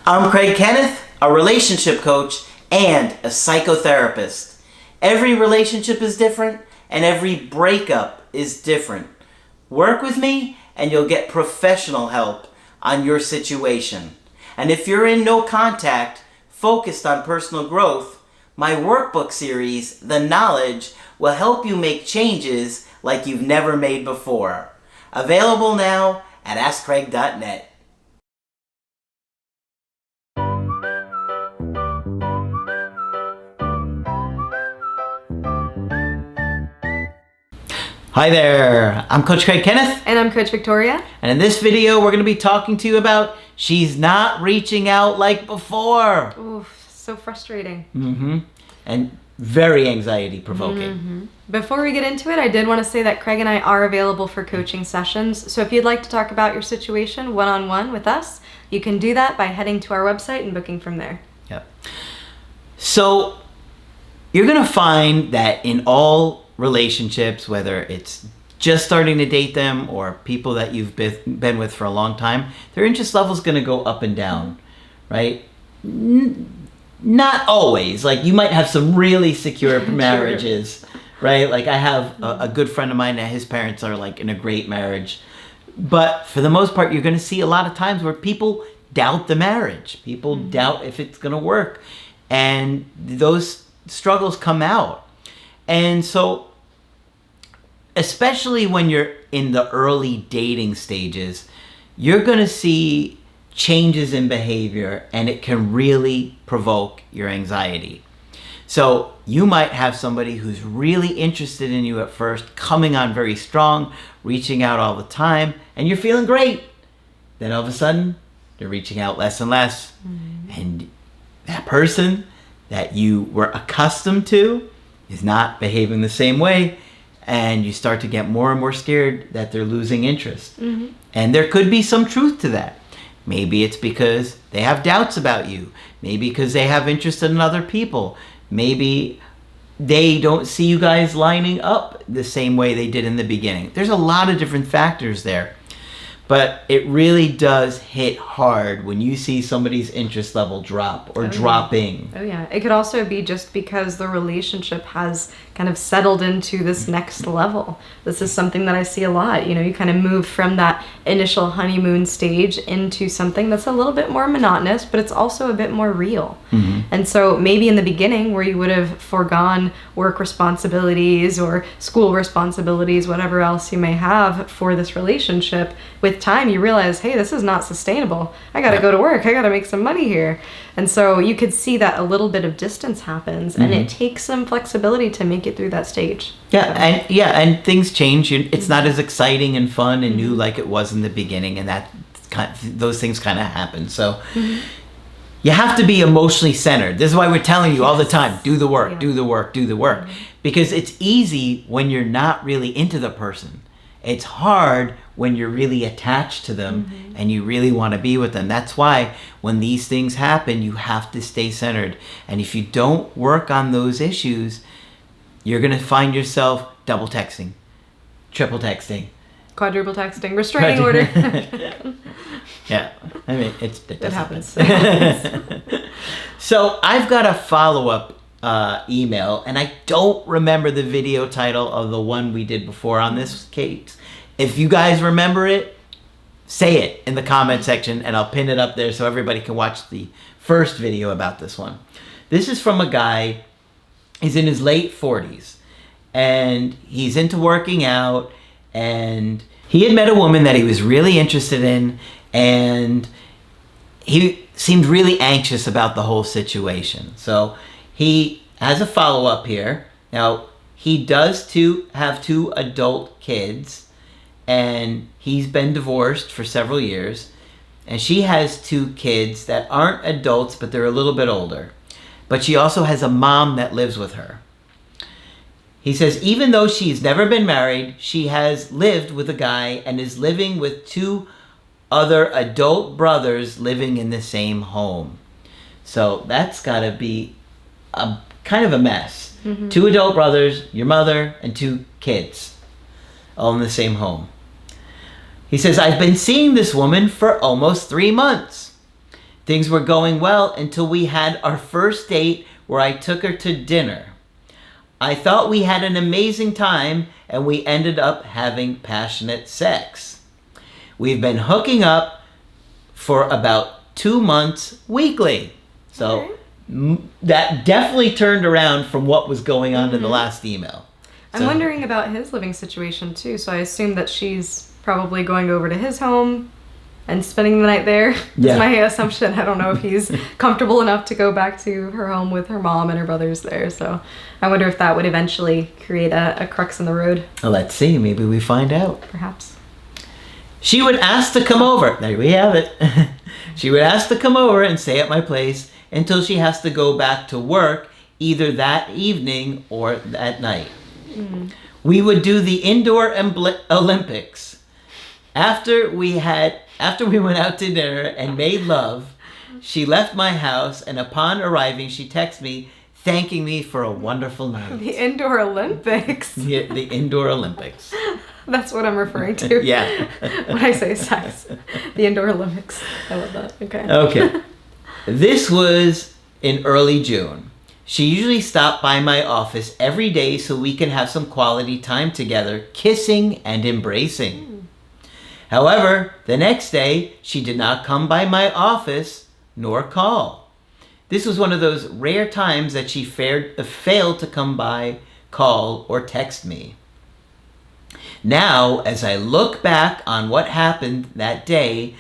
I'm Craig Kenneth, a relationship coach and a psychotherapist. Every relationship is different and every breakup is different. Work with me and you'll get professional help on your situation. And if you're in no contact, focused on personal growth, my workbook series, The Knowledge, will help you make changes like you've never made before. Available now at AskCraig.net. Hi there, I'm Coach Craig Kenneth. And I'm Coach Victoria. And in this video, we're going to be talking to you about she's not reaching out like before. Oof, so frustrating. And very anxiety provoking. Before we get into it, I did want to say that Craig and I are available for coaching sessions. So if you'd like to talk about your situation one-on-one with us, you can do that by heading to our website and booking from there. Yep. So you're going to find that in all relationships, whether it's just starting to date them or people that you've been with for a long time, their interest level is going to go up and down, right? Not always. Like, you might have some really secure marriages, right? Like, I have a good friend of mine that his parents are like in a great marriage. But for the most part, you're going to see a lot of times where people doubt the marriage. People doubt if it's going to work. And those struggles come out. And so, especially when you're in the early dating stages, you're going to see changes in behavior, and it can really provoke your anxiety. So you might have somebody who's really interested in you at first, coming on very strong, reaching out all the time, and you're feeling great. Then all of a sudden, they're reaching out less and less. And that person that you were accustomed to is not behaving the same way, and you start to get more and more scared that they're losing interest. And there could be some truth to that. Maybe it's because they have doubts about you. Maybe because they have interest in other people. Maybe they don't see you guys lining up the same way they did in the beginning. There's a lot of different factors there. But it really does hit hard when you see somebody's interest level drop or dropping. Oh yeah. It could also be just because the relationship has kind of settled into this next level. This is something that I see a lot. You know, you kind of move from that initial honeymoon stage into something that's a little bit more monotonous, but it's also a bit more real. And so maybe in the beginning where you would have foregone work responsibilities or school responsibilities, whatever else you may have for this relationship, with time you realize, hey, this is not sustainable. I got to go to work. I got to make some money here. And so you could see that a little bit of distance happens, and it takes some flexibility to make it through that stage. And things change. It's not as exciting and fun and new like it was in the beginning, and those things kind of happen. So you have to be emotionally centered. This is why we're telling you all the time, do the work, do the work, do the work. Because it's easy when you're not really into the person. It's hard when you're really attached to them and you really want to be with them. That's why when these things happen, you have to stay centered. And if you don't work on those issues, you're going to find yourself double texting, triple texting, quadruple texting, restraining order. Yeah, I mean, it happens. So I've got a follow-up email, and I don't remember the video title of the one we did before on this case. If you guys remember it, say it in the comment section, and I'll pin it up there so everybody can watch the first video about this one. This is from a guy. He's in his late 40s, and he's into working out, and he had met a woman that he was really interested in, and he seemed really anxious about the whole situation. So he has a follow-up here. Now, he does have two adult kids, and he's been divorced for several years, and she has two kids that aren't adults, but they're a little bit older. But she also has a mom that lives with her. He says, even though she's never been married, she has lived with a guy and is living with two other adult brothers living in the same home. So that's got to be a kind of a mess. Two adult brothers, your mother, and two kids, all in the same home. He says, I've been seeing this woman for almost 3 months. Things were going well until we had our first date where I took her to dinner. I thought we had an amazing time and we ended up having passionate sex. We've been hooking up for about 2 months weekly. So that definitely turned around from what was going on in the last email. I'm wondering about his living situation too. So I assume that she's probably going over to his home and spending the night there. That's my assumption. I don't know if he's comfortable enough to go back to her home with her mom and her brothers there. So I wonder if that would eventually create a crux in the road. Let's see. Maybe we find out. Perhaps. She would ask to come over. There we have it. She would ask to come over and stay at my place until she has to go back to work either that evening or that night. We would do the indoor Olympics. After we went out to dinner and made love, she left my house, and upon arriving, she texted me thanking me for a wonderful night. The indoor Olympics. The indoor Olympics. That's what I'm referring to. Yeah. When I say sex. The indoor Olympics. I love that. Okay. Okay. This was in early June. She usually stopped by my office every day so we can have some quality time together, kissing and embracing. However, the next day, she did not come by my office nor call. This was one of those rare times that she failed to come by, call, or text me. Now, as I look back on what happened that day,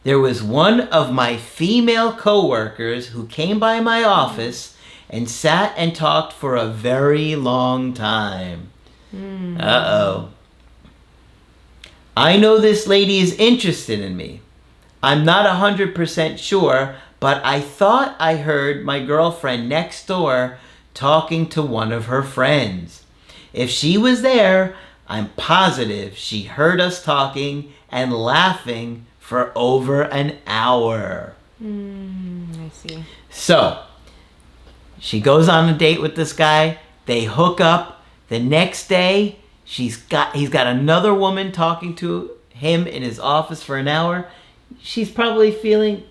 there was one of my female coworkers who came by my office and sat and talked for a very long time. Uh-oh. I know this lady is interested in me. I'm not 100% sure, but I thought I heard my girlfriend next door talking to one of her friends. If she was there, I'm positive she heard us talking and laughing for over an hour. I see. So, she goes on a date with this guy. They hook up. The next day, he's got another woman talking to him in his office for an hour. She's probably feeling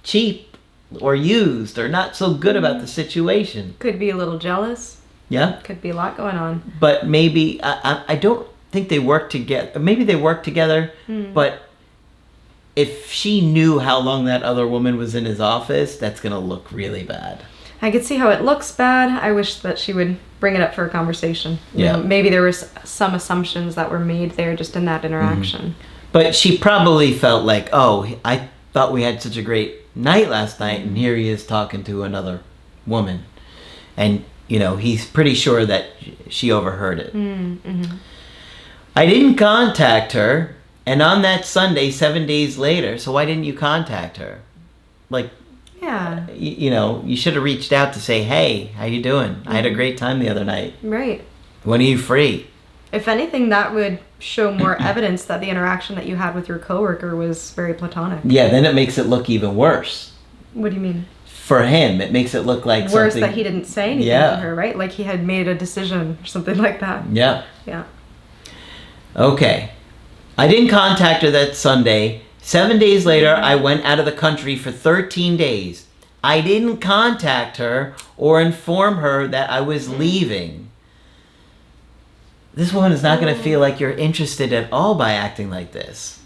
cheap or used or not so good about the situation. Could be a little jealous. Yeah. Could be a lot going on. But maybe, I don't think they work together. Maybe they work together, but if she knew how long that other woman was in his office, that's going to look really bad. I could see how it looks bad. I wish that she would bring it up for a conversation. You know, maybe there was some assumptions that were made there just in that interaction. But she probably felt like, oh, I thought we had such a great night last night, and here he is talking to another woman. And, you know, he's pretty sure that she overheard it. I didn't contact her, and on that Sunday, 7 days later, so why didn't you contact her? Like, yeah, you know, you should have reached out to say, hey, how you doing? I had a great time the other night. Right. When are you free? If anything, that would show more evidence that the interaction that you had with your coworker was very platonic. Yeah, then it makes it look even worse. What do you mean? For him, it makes it look like worse something... that he didn't say anything to her, right? Like he had made a decision or something like that. Yeah. Yeah. Okay. I didn't contact her that Sunday. 7 days later, I went out of the country for 13 days. I didn't contact her or inform her that I was leaving. This woman is not going to feel like you're interested at all by acting like this.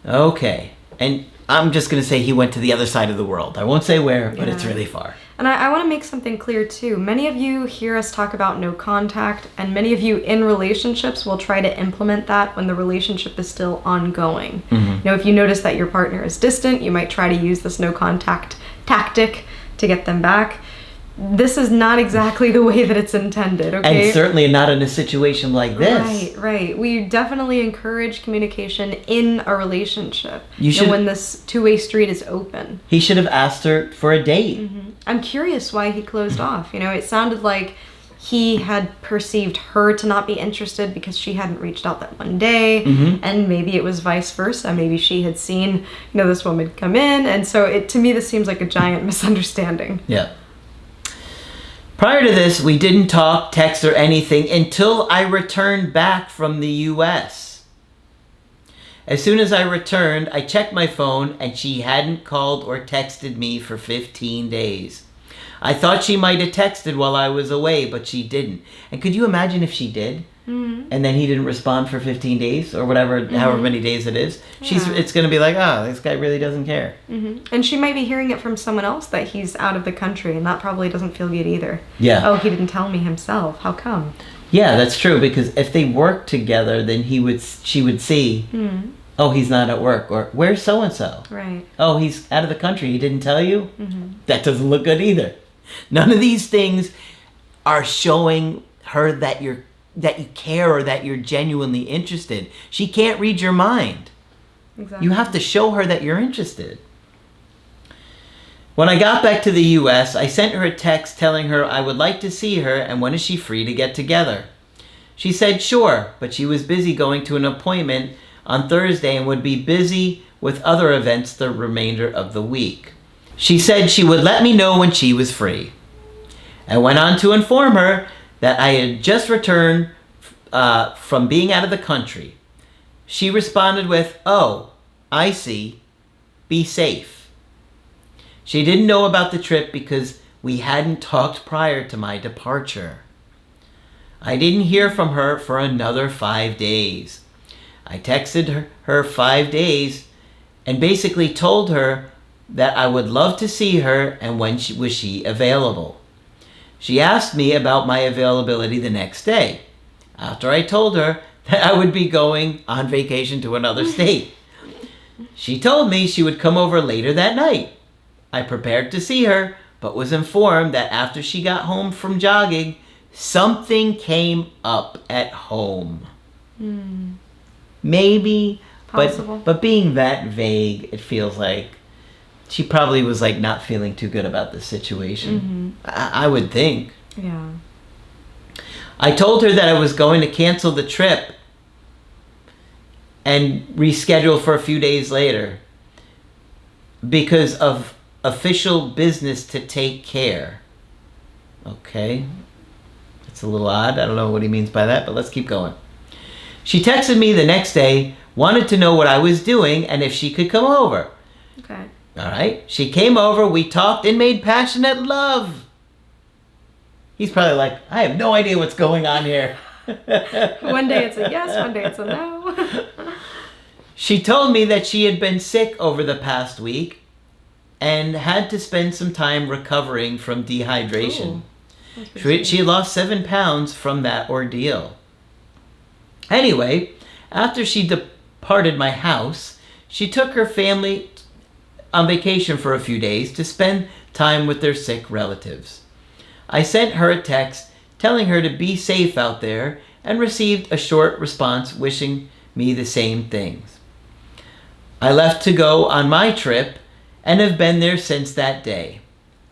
Okay. And I'm just going to say he went to the other side of the world. I won't say where, but it's really far. And I want to make something clear too. Many of you hear us talk about no contact, and many of you in relationships will try to implement that when the relationship is still ongoing. You know, if you notice that your partner is distant, you might try to use this no contact tactic to get them back. This is not exactly the way that it's intended, okay? And certainly not in a situation like this. Right. We definitely encourage communication in a relationship. You should, when this two-way street is open. He should have asked her for a date. I'm curious why he closed off. You know, it sounded like he had perceived her to not be interested because she hadn't reached out that one day, and maybe it was vice versa. Maybe she had seen, you know, this woman come in, and so to me this seems like a giant misunderstanding. Yeah. Prior to this, we didn't talk, text, or anything until I returned back from the U.S. As soon as I returned, I checked my phone and she hadn't called or texted me for 15 days. I thought she might have texted while I was away, but she didn't. And could you imagine if she did? Mm-hmm. And then he didn't respond for 15 days or whatever, however many days it is. Yeah. It's going to be like, oh, this guy really doesn't care. Mm-hmm. And she might be hearing it from someone else that he's out of the country, and that probably doesn't feel good either. Yeah. Oh, he didn't tell me himself. How come? Yeah, that's true, because if they worked together, then she would see, oh, he's not at work, or where's so-and-so? Right. Oh, he's out of the country. He didn't tell you? Mm-hmm. That doesn't look good either. None of these things are showing her that you care or that you're genuinely interested. She can't read your mind. Exactly. You have to show her that you're interested. When I got back to the U.S., I sent her a text telling her I would like to see her and when is she free to get together. She said sure, but she was busy going to an appointment on Thursday and would be busy with other events the remainder of the week. She said she would let me know when she was free. I went on to inform her that I had just returned from being out of the country. She responded with, "Oh, I see. Be safe." She didn't know about the trip because we hadn't talked prior to my departure. I didn't hear from her for another 5 days. I texted her 5 days and basically told her that I would love to see her and when was she available. She asked me about my availability the next day, after I told her that I would be going on vacation to another state. She told me she would come over later that night. I prepared to see her, but was informed that after she got home from jogging, something came up at home. Maybe, Possible. but being that vague, it feels like she probably was like not feeling too good about the situation. I would think. Yeah. I told her that I was going to cancel the trip and reschedule for a few days later because of official business to take care. Okay. It's a little odd. I don't know what he means by that, but let's keep going. She texted me the next day, wanted to know what I was doing and if she could come over. Okay. All right. She came over, we talked and made passionate love. He's probably like, I have no idea what's going on here. One day it's a yes, one day it's a no. She told me that she had been sick over the past week and had to spend some time recovering from dehydration. She lost 7 pounds from that ordeal. Anyway, after she departed my house, she took her family on vacation for a few days to spend time with their sick relatives. I sent her a text telling her to be safe out there and received a short response wishing me the same things. I left to go on my trip and have been there since that day.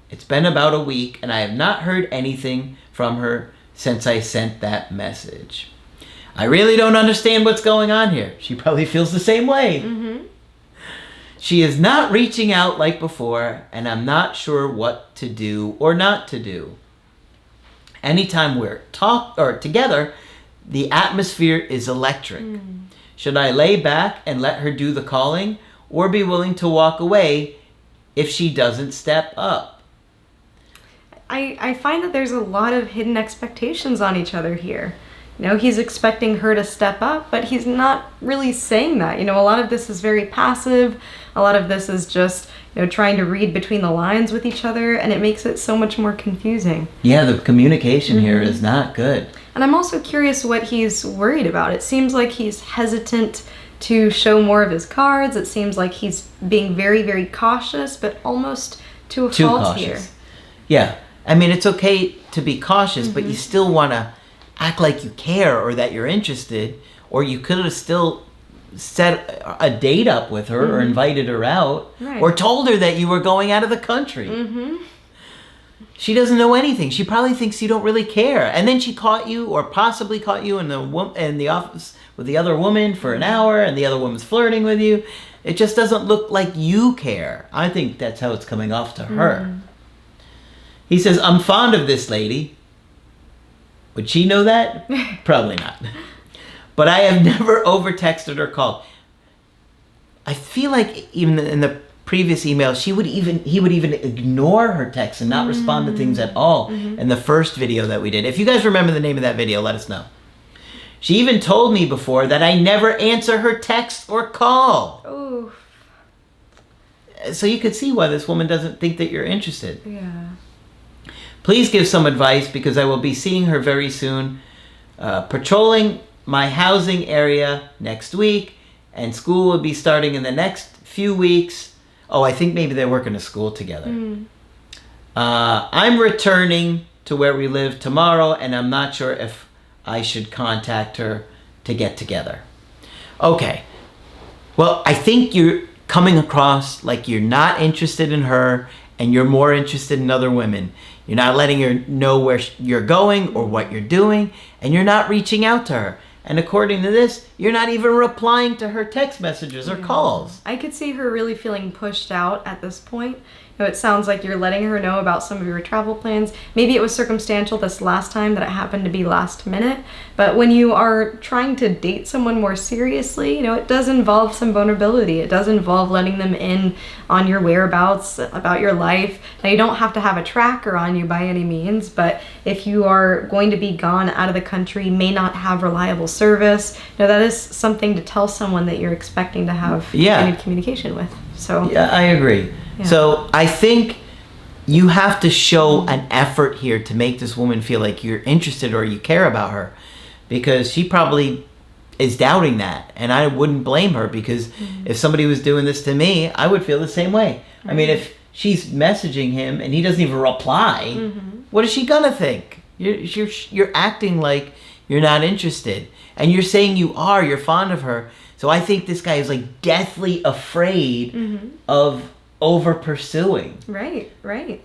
It's been about a week and I have not heard anything from her since I sent that message. I really don't understand what's going on here. She probably feels the same way. She is not reaching out like before and I'm not sure what to do or not to do. Anytime we're together, the atmosphere is electric. Should I lay back and let her do the calling or be willing to walk away if she doesn't step up? I find that there's a lot of hidden expectations on each other here. You know, he's expecting her to step up, but he's not really saying that. You know, a lot of this is very passive. A lot of this is just, you know, trying to read between the lines with each other, and it makes it so much more confusing. Yeah, the communication here is not good. And I'm also curious what he's worried about. It seems like he's hesitant to show more of his cards. It seems like he's being very, very cautious, but almost to a fault here. Yeah. I mean, it's okay to be cautious, but you still want to act like you care or that you're interested, or you could have still set a date up with her or invited her out or told her that you were going out of the country. She doesn't know anything. She probably thinks you don't really care. And then she caught you or possibly caught you in the office with the other woman for an hour and the other woman's flirting with you. It just doesn't look like you care. I think that's how it's coming off to her. He says, I'm fond of this lady. Would she know that? Probably not. But I have never over-texted or called. I feel like even in the previous email, he would even ignore her texts and not respond to things at all in the first video that we did. If you guys remember the name of that video, let us know. She even told me before that I never answer her text or call. Oh. So you could see why this woman doesn't think that you're interested. Yeah. Please give some advice because I will be seeing her very soon. Patrolling my housing area next week, and school will be starting in the next few weeks. Oh, I think maybe they're working to school together. I'm returning to where we live tomorrow, and I'm not sure if I should contact her to get together. Okay. Well, I think you're coming across like you're not interested in her and you're more interested in other women. You're not letting her know where you're going or what you're doing, and you're not reaching out to her. And according to this, you're not even replying to her text messages or calls. I could see her really feeling pushed out at this point. You know, it sounds like you're letting her know about some of your travel plans. Maybe it was circumstantial this last time that it happened to be last minute. But when you are trying to date someone more seriously, you know, it does involve some vulnerability. It does involve letting them in on your whereabouts, about your life. Now, you don't have to have a tracker on you by any means, but if you are going to be gone out of the country, may not have reliable service, you know, that is something to tell someone that you're expecting to have any communication with. So yeah, I agree. Yeah. So I think you have to show an effort here to make this woman feel like you're interested or you care about her, because she probably is doubting that. And I wouldn't blame her, because if somebody was doing this to me, I would feel the same way. I mean, if she's messaging him and he doesn't even reply, what is she gonna think? You're acting like you're not interested, and you're saying you're fond of her. So I think this guy is like deathly afraid of over pursuing. Right.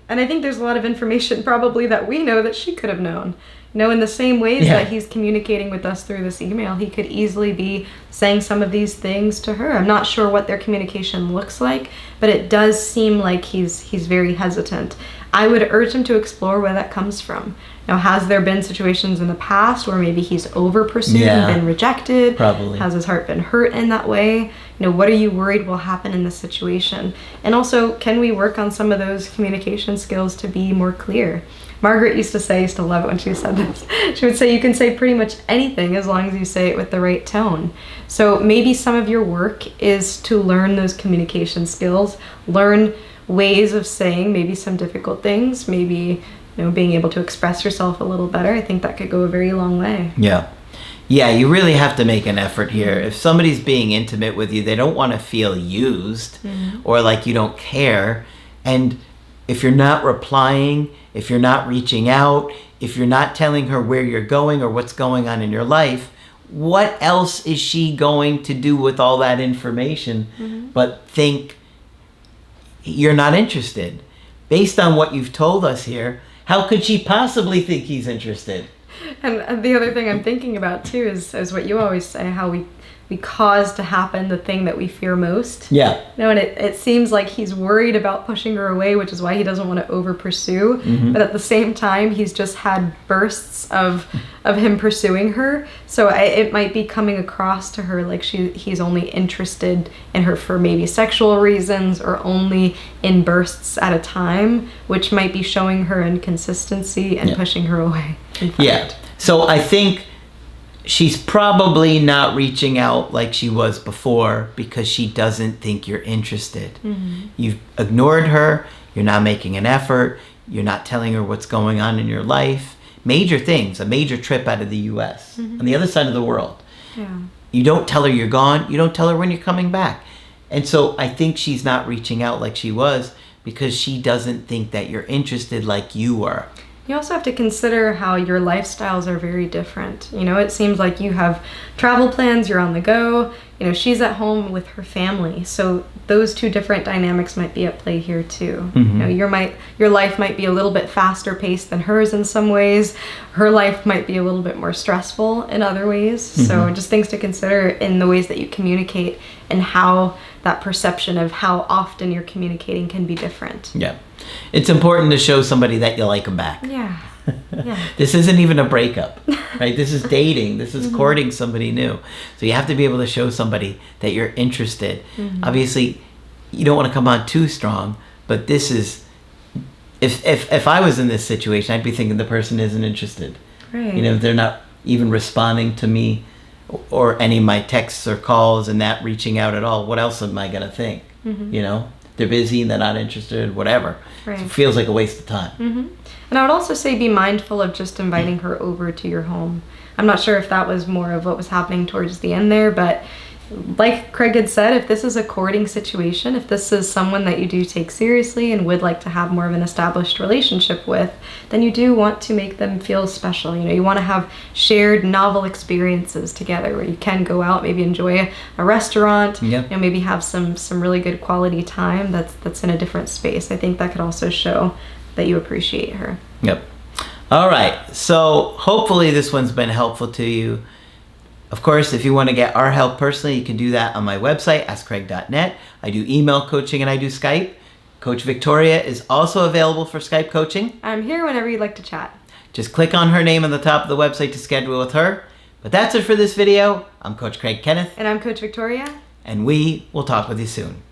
And I think there's a lot of information probably that we know that she could have known. You know, in the same ways that he's communicating with us through this email, he could easily be saying some of these things to her. I'm not sure what their communication looks like, but it does seem like he's very hesitant. I would urge him to explore where that comes from. Now, has there been situations in the past where maybe he's over pursued and been rejected? Probably. Has his heart been hurt in that way? You know, what are you worried will happen in this situation? And also, can we work on some of those communication skills to be more clear? Margaret used to love it when she said this. She would say you can say pretty much anything as long as you say it with the right tone. So maybe some of your work is to learn those communication skills, learn ways of saying maybe some difficult things, maybe, you know, being able to express yourself a little better. I think that could go a very long way. Yeah, you really have to make an effort here. If somebody's being intimate with you, they don't want to feel used or like you don't care. And if you're not replying, if you're not reaching out, if you're not telling her where you're going or what's going on in your life, what else is she going to do with all that information but think you're not interested? Based on what you've told us here, how could she possibly think he's interested? And the other thing I'm thinking about too is what you always say, how we cause to happen the thing that we fear most. Yeah. No, and it seems like he's worried about pushing her away, which is why he doesn't want to over pursue. But at the same time, he's just had bursts of him pursuing her. So it might be coming across to her like he's only interested in her for maybe sexual reasons or only in bursts at a time, which might be showing her inconsistency and pushing her away. Yeah. So I think she's probably not reaching out like she was before because she doesn't think you're interested. You've ignored her. You're not making an effort. You're not telling her what's going on in your life. Major things, a major trip out of the U.S. on the other side of the world. Yeah. You don't tell her you're gone. You don't tell her when you're coming back. And so I think she's not reaching out like she was because she doesn't think that you're interested like you were. You also have to consider how your lifestyles are very different. You know, it seems like you have travel plans, you're on the go. You know, she's at home with her family. So those two different dynamics might be at play here too. You know, your life might be a little bit faster paced than hers in some ways. Her life might be a little bit more stressful in other ways. So just things to consider in the ways that you communicate and how that perception of how often you're communicating can be different. Yeah. It's important to show somebody that you like them back. Yeah. Yeah. This isn't even a breakup, right? This is dating. This is courting somebody new. So you have to be able to show somebody that you're interested. Obviously, you don't want to come on too strong, but this is, if I was in this situation, I'd be thinking the person isn't interested. Right. You know, they're not even responding to me or any of my texts or calls and that reaching out at all. What else am I going to think? You know, they're busy, they're not interested, whatever. Right. So it feels like a waste of time. And I would also say be mindful of just inviting her over to your home. I'm not sure if that was more of what was happening towards the end there, but like Craig had said, if this is a courting situation, if this is someone that you do take seriously and would like to have more of an established relationship with, then you do want to make them feel special. You know, you want to have shared novel experiences together where you can go out, maybe enjoy a restaurant, Yep. you know, maybe have some really good quality time that's in a different space. I think that could also show that you appreciate her. Yep. All right. So hopefully this one's been helpful to you. Of course, if you want to get our help personally, you can do that on my website, askcraig.net. I do email coaching and I do Skype. Coach Victoria is also available for Skype coaching. I'm here whenever you'd like to chat. Just click on her name on the top of the website to schedule with her. But that's it for this video. I'm Coach Craig Kenneth, And I'm Coach Victoria. and we will talk with you soon.